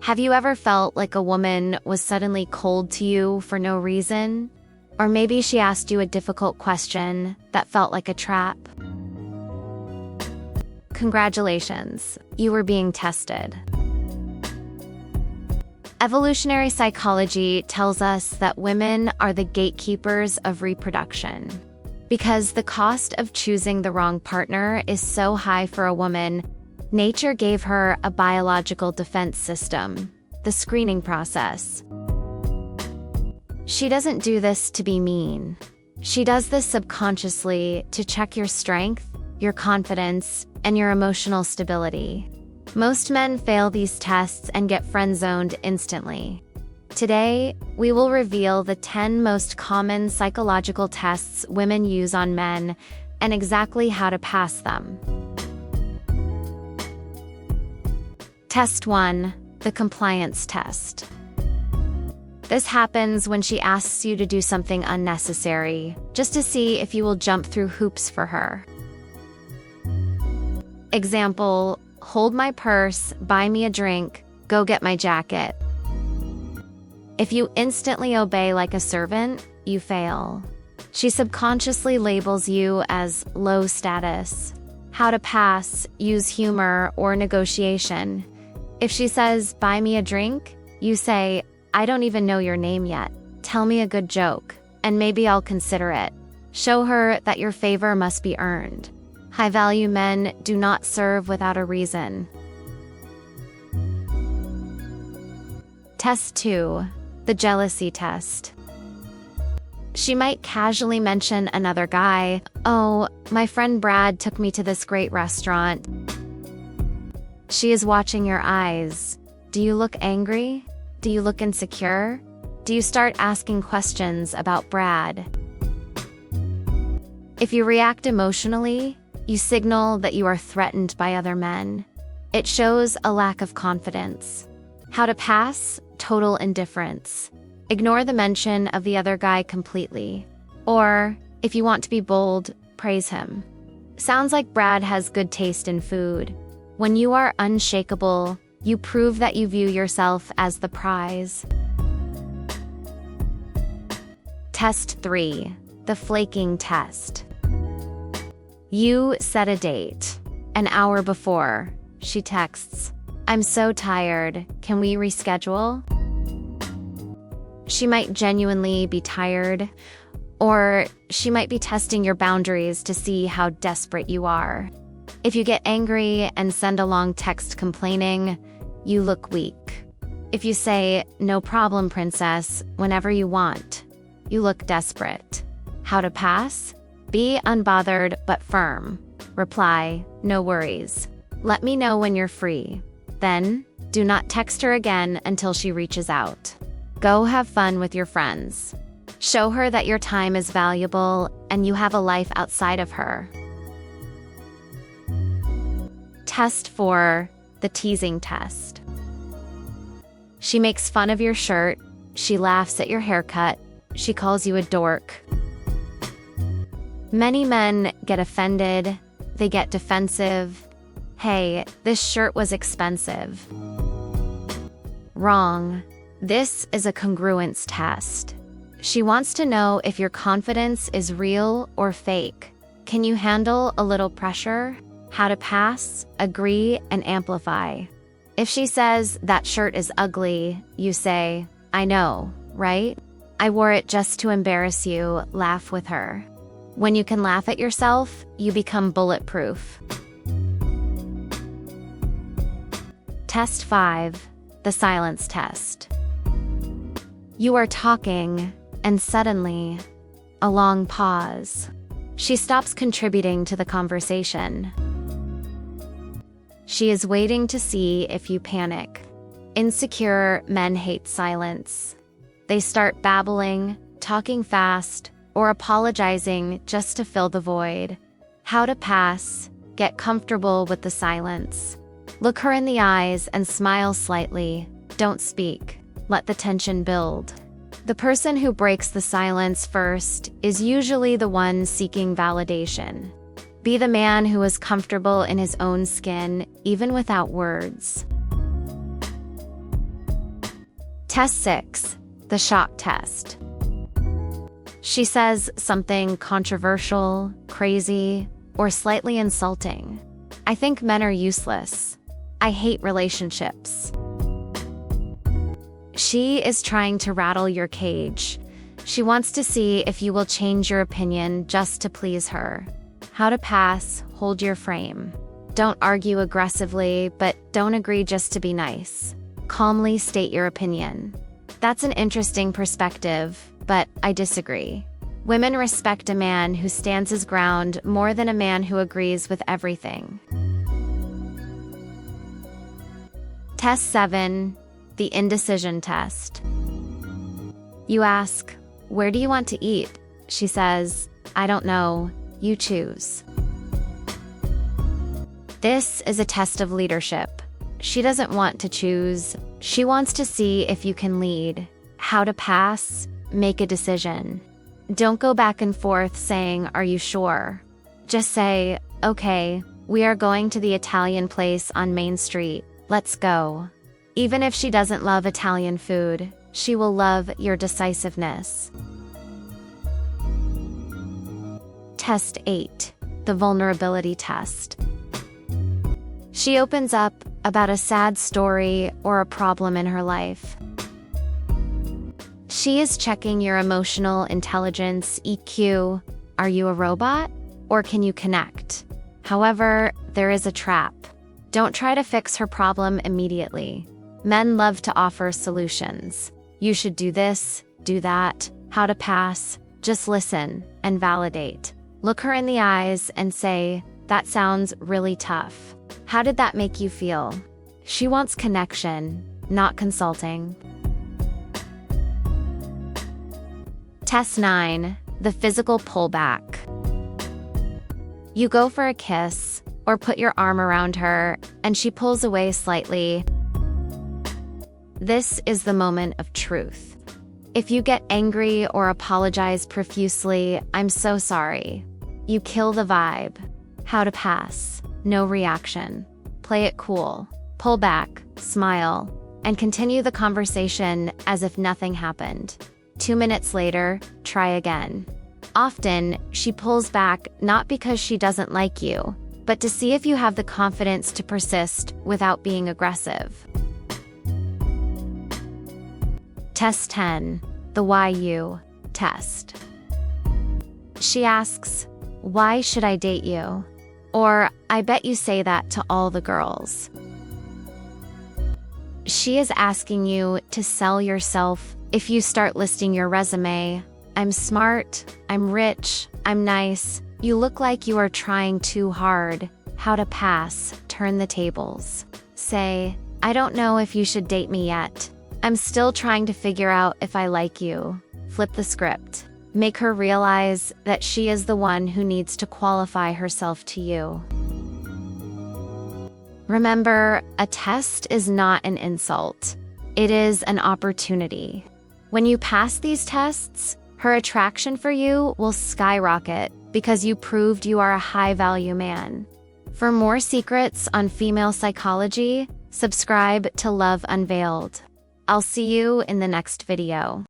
Have you ever felt like a woman was suddenly cold to you for no reason? Or maybe she asked you a difficult question that felt like a trap? Congratulations, you were being tested. Evolutionary psychology tells us that women are the gatekeepers of reproduction. Because the cost of choosing the wrong partner is so high for a woman, nature gave her a biological defense system, the screening process. She doesn't do this to be mean. She does this subconsciously to check your strength, your confidence, and your emotional stability. Most men fail these tests and get friend-zoned instantly. Today, we will reveal the 10 most common psychological tests women use on men and exactly how to pass them. Test 1. The compliance test. This happens when she asks you to do something unnecessary, just to see if you will jump through hoops for her. Example, hold my purse, buy me a drink, go get my jacket. If you instantly obey like a servant, you fail. She subconsciously labels you as low status. How to pass, use humor or negotiation. If she says, buy me a drink, you say, I don't even know your name yet. Tell me a good joke, and maybe I'll consider it. Show her that your favor must be earned. High-value men do not serve without a reason. Test 2. The jealousy test. She might casually mention another guy. Oh, my friend Brad took me to this great restaurant. She is watching your eyes. Do you look angry? Do you look insecure? Do you start asking questions about Brad? If you react emotionally, you signal that you are threatened by other men. It shows a lack of confidence. How to pass? Total indifference. Ignore the mention of the other guy completely. Or, if you want to be bold, praise him. Sounds like Brad has good taste in food. When you are unshakable, you prove that you view yourself as the prize. Test 3. The flaking test. You set a date. An hour before, she texts, I'm so tired, can we reschedule? She might genuinely be tired, or she might be testing your boundaries to see how desperate you are. If you get angry and send a long text complaining, you look weak. If you say, no problem, princess, whenever you want, you look desperate. How to pass? Be unbothered but firm. Reply, no worries. Let me know when you're free. Then, do not text her again until she reaches out. Go have fun with your friends. Show her that your time is valuable and you have a life outside of her. Test 4. The teasing test. She makes fun of your shirt. She laughs at your haircut. She calls you a dork. Many men get offended. They get defensive. Hey, this shirt was expensive. Wrong. This is a congruence test. She wants to know if your confidence is real or fake. Can you handle a little pressure? How to pass, agree, and amplify. If she says, that shirt is ugly, you say, I know, right? I wore it just to embarrass you, laugh with her. When you can laugh at yourself, you become bulletproof. Test 5. The silence test. You are talking, and suddenly, a long pause. She stops contributing to the conversation. She is waiting to see if you panic. Insecure men hate silence. They start babbling, talking fast, or apologizing just to fill the void. How to pass? Get comfortable with the silence. Look her in the eyes and smile slightly. Don't speak. Let the tension build. The person who breaks the silence first is usually the one seeking validation. Be the man who is comfortable in his own skin, even without words. Test 6. The shock test. She says something controversial, crazy, or slightly insulting. I think men are useless. I hate relationships. She is trying to rattle your cage. She wants to see if you will change your opinion just to please her. How to pass, hold your frame. Don't argue aggressively, but don't agree just to be nice. Calmly state your opinion. That's an interesting perspective, but I disagree. Women respect a man who stands his ground more than a man who agrees with everything. Test 7. The indecision test. You ask, "Where do you want to eat?" She says, "I don't know. You choose." This is a test of leadership. She doesn't want to choose. She wants to see if you can lead. How to pass, make a decision. Don't go back and forth saying, "Are you sure?" Just say, "Okay, we are going to the Italian place on Main Street. Let's go." Even if she doesn't love Italian food, she will love your decisiveness. Test 8. The vulnerability test. She opens up about a sad story or a problem in her life. She is checking your emotional intelligence, EQ. Are you a robot? Or can you connect? However, there is a trap. Don't try to fix her problem immediately. Men love to offer solutions. You should do this, do that, how to pass. Just listen and validate. Look her in the eyes and say, "That sounds really tough. How did that make you feel?" She wants connection, not consulting. Test 9. The physical pullback. You go for a kiss or put your arm around her, and she pulls away slightly. This is the moment of truth. If you get angry or apologize profusely, "I'm so sorry." You kill the vibe. How to pass. No reaction. Play it cool. Pull back, smile, and continue the conversation as if nothing happened. 2 minutes later, try again. Often, she pulls back not because she doesn't like you, but to see if you have the confidence to persist without being aggressive. Test 10. The why you test. She asks, "Why should I date you?" Or, "I bet you say that to all the girls." She is asking you to sell yourself. If you start listing your resume, "I'm smart, I'm rich, I'm nice," you look like you are trying too hard. How to pass, turn the tables. Say, "I don't know if you should date me yet. I'm still trying to figure out if I like you." Flip the script. Make her realize that she is the one who needs to qualify herself to you. Remember, a test is not an insult. It is an opportunity. When you pass these tests, her attraction for you will skyrocket because you proved you are a high-value man. For more secrets on female psychology, subscribe to Love Unveiled. I'll see you in the next video.